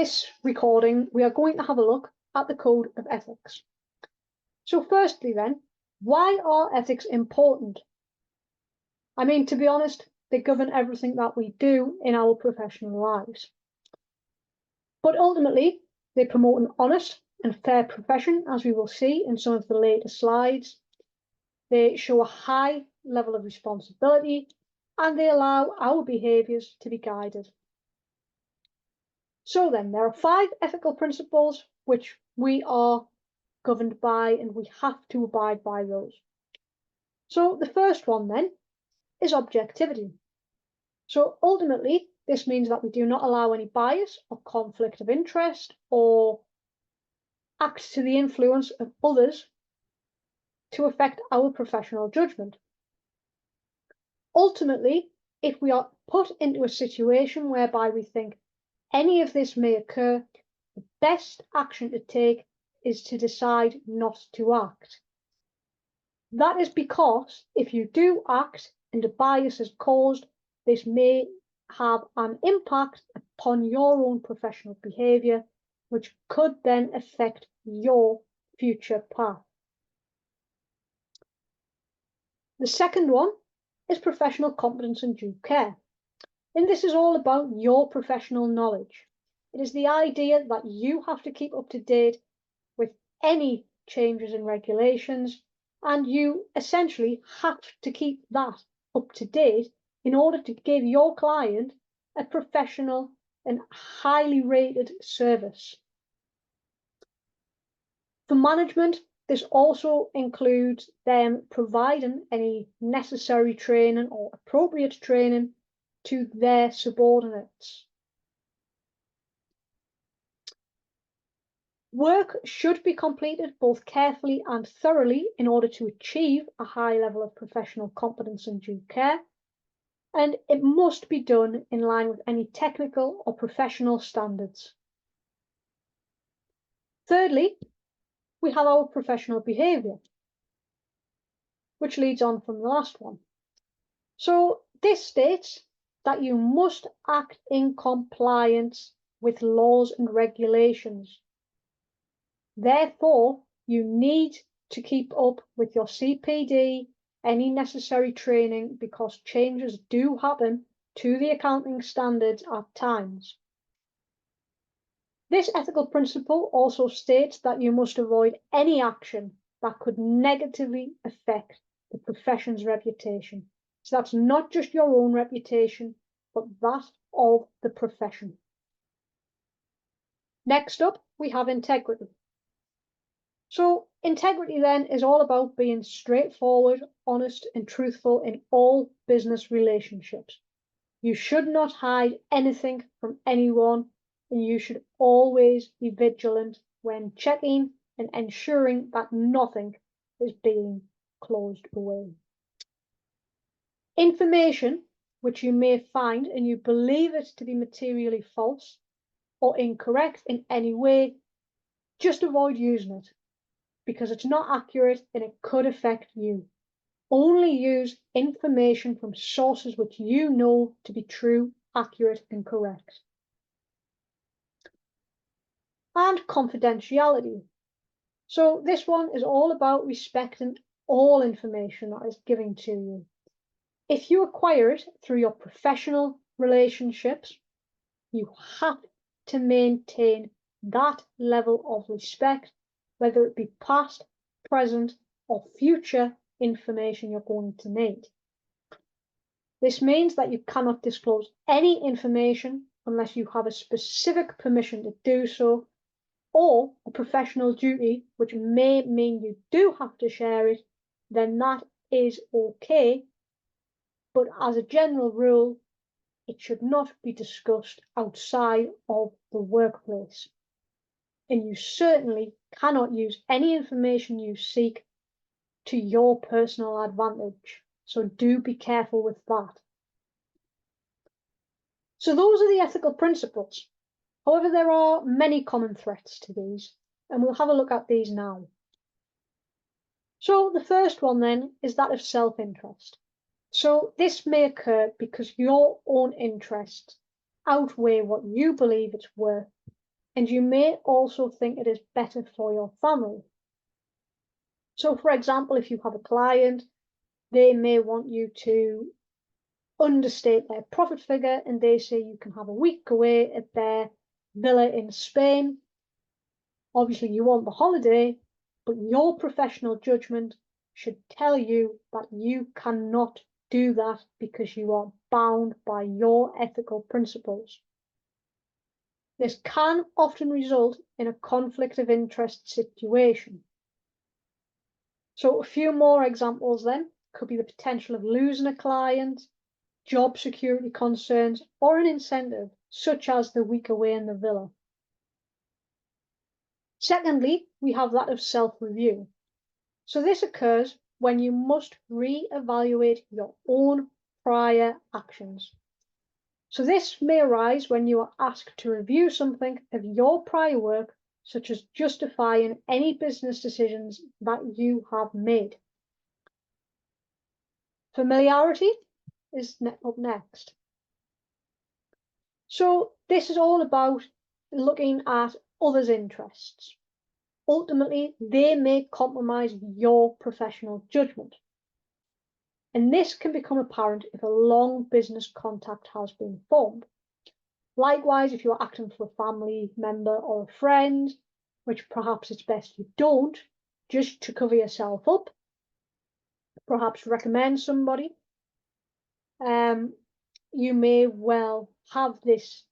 this recording, we are going to have a look at the Code of Ethics. So firstly then, why are ethics important? I mean, to be honest, they govern everything that we do in our professional lives. But ultimately, they promote an honest and fair profession, as we will see in some of the later slides. They show a high level of responsibility, and they allow our behaviours to be guided. So then, there are 5 ethical principles which we are governed by, and we have to abide by those. So the first one then is objectivity. So ultimately, this means that we do not allow any bias or conflict of interest or act to the influence of others to affect our professional judgment. Ultimately, if we are put into a situation whereby we think any of this may occur, the best action to take is to decide not to act. That is because if you do act and a bias is caused, this may have an impact upon your own professional behaviour, which could then affect your future path. The second one is professional competence and due care. And this is all about your professional knowledge. It is the idea that you have to keep up to date with any changes in regulations, and you essentially have to keep that up to date in order to give your client a professional and highly rated service. For management, this also includes them providing any necessary training or appropriate training to their subordinates. Work should be completed both carefully and thoroughly in order to achieve a high level of professional competence and due care, and it must be done in line with any technical or professional standards. Thirdly, we have our professional behaviour, which leads on from the last one. So this states that you must act in compliance with laws and regulations. Therefore, you need to keep up with your CPD, any necessary training, because changes do happen to the accounting standards at times. This ethical principle also states that you must avoid any action that could negatively affect the profession's reputation. So that's not just your own reputation, but that of the profession. Next up, we have integrity. So integrity then is all about being straightforward, honest, and truthful in all business relationships. You should not hide anything from anyone, and you should always be vigilant when checking and ensuring that nothing is being closed away. Information which you may find and you believe it to be materially false or incorrect in any way, just avoid using it, because it's not accurate and it could affect you. Only use information from sources which you know to be true, accurate, and correct. And confidentiality. So this one is all about respecting all information that is given to you. If you acquire it through your professional relationships, you have to maintain that level of respect, whether it be past, present, or future information you're going to need. This means that you cannot disclose any information unless you have a specific permission to do so, or a professional duty which may mean you do have to share it, then that is okay. But as a general rule, it should not be discussed outside of the workplace. And you certainly cannot use any information you seek to your personal advantage. So do be careful with that. So those are the ethical principles. However, there are many common threats to these, and we'll have a look at these now. So the first one then is that of self-interest. So this may occur because your own interests outweigh what you believe it's worth, and you may also think it is better for your family. So, for example, if you have a client, they may want you to understate their profit figure, and they say you can have a week away at their villa in Spain. Obviously, you want the holiday, but your professional judgment should tell you that you cannot do that because you are bound by your ethical principles. This can often result in a conflict of interest situation. So a few more examples then could be the potential of losing a client, job security concerns, or an incentive, such as the week away in the villa. Secondly, we have that of self-review. So this occurs when you must re-evaluate your own prior actions. So this may arise when you are asked to review something of your prior work, such as justifying any business decisions that you have made. Familiarity is up next. So this is all about looking at others' interests. Ultimately, they may compromise your professional judgment. And this can become apparent if a long business contact has been formed. Likewise, if you're acting for a family member or a friend, which perhaps it's best you don't, just to cover yourself up, perhaps recommend somebody, you may well have this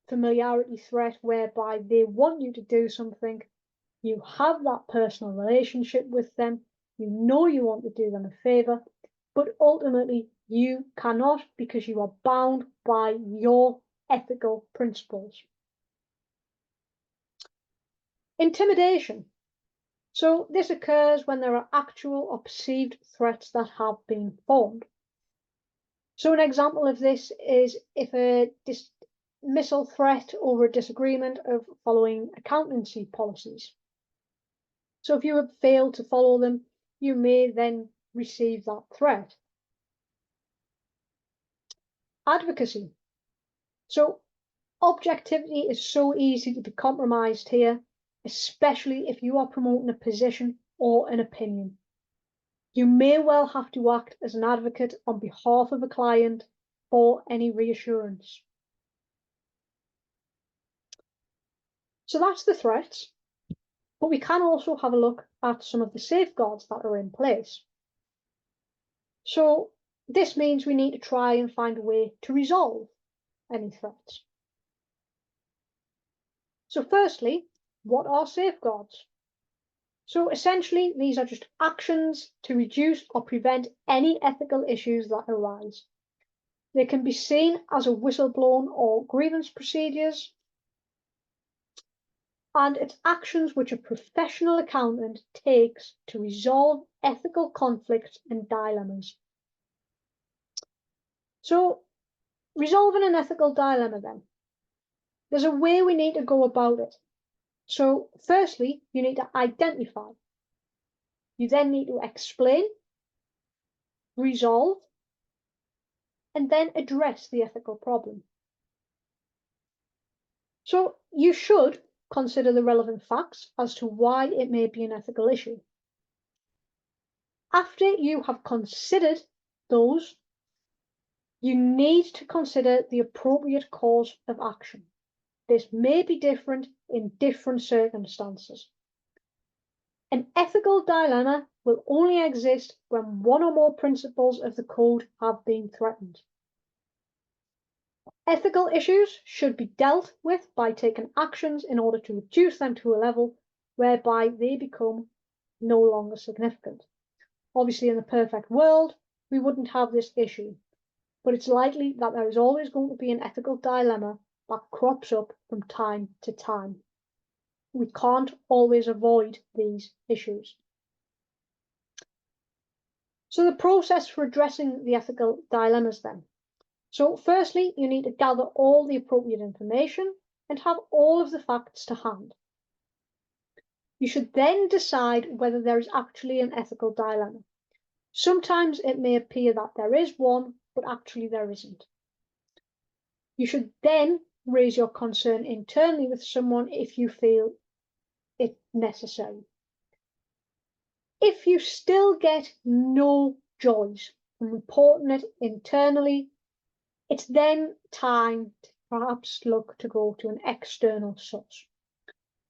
familiarity threat whereby they want you to do something, you have that personal relationship with them, you know you want to do them a favor, but ultimately you cannot because you are bound by your ethical principles. Intimidation. So this occurs when there are actual or perceived threats that have been formed. So an example of this is if a dismissal threat over a disagreement of following accountancy policies. So if you have failed to follow them, you may then receive that threat. Advocacy. So objectivity is so easy to be compromised here, especially if you are promoting a position or an opinion. You may well have to act as an advocate on behalf of a client for any reassurance. So that's the threats, but we can also have a look at some of the safeguards that are in place. So this means we need to try and find a way to resolve any threats. So firstly, what are safeguards? So essentially, these are just actions to reduce or prevent any ethical issues that arise. They can be seen as a whistleblown or grievance procedures, and it's actions which a professional accountant takes to resolve ethical conflicts and dilemmas. So, resolving an ethical dilemma then. There's a way we need to go about it. So, firstly, you need to identify. You then need to explain, resolve, and then address the ethical problem. So, you should consider the relevant facts as to why it may be an ethical issue. After you have considered those, you need to consider the appropriate course of action. This may be different in different circumstances. An ethical dilemma will only exist when one or more principles of the code have been threatened. Ethical issues should be dealt with by taking actions in order to reduce them to a level whereby they become no longer significant. Obviously, in the perfect world, we wouldn't have this issue, but it's likely that there is always going to be an ethical dilemma that crops up from time to time. We can't always avoid these issues. So the process for addressing the ethical dilemmas then. So firstly, you need to gather all the appropriate information and have all of the facts to hand. You should then decide whether there is actually an ethical dilemma. Sometimes it may appear that there is one, but actually there isn't. You should then raise your concern internally with someone if you feel it necessary. If you still get no joys from reporting it internally, it's then time to perhaps look to go to an external source.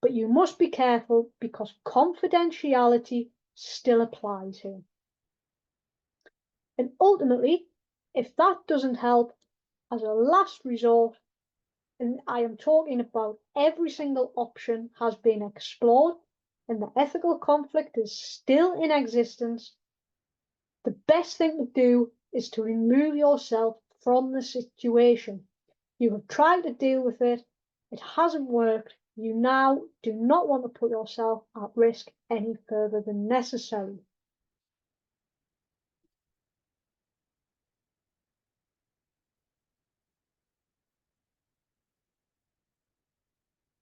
But you must be careful because confidentiality still applies here. And ultimately, if that doesn't help, as a last resort, and I am talking about every single option has been explored and the ethical conflict is still in existence, the best thing to do is to remove yourself from the situation. You have tried to deal with it, it hasn't worked, you now do not want to put yourself at risk any further than necessary.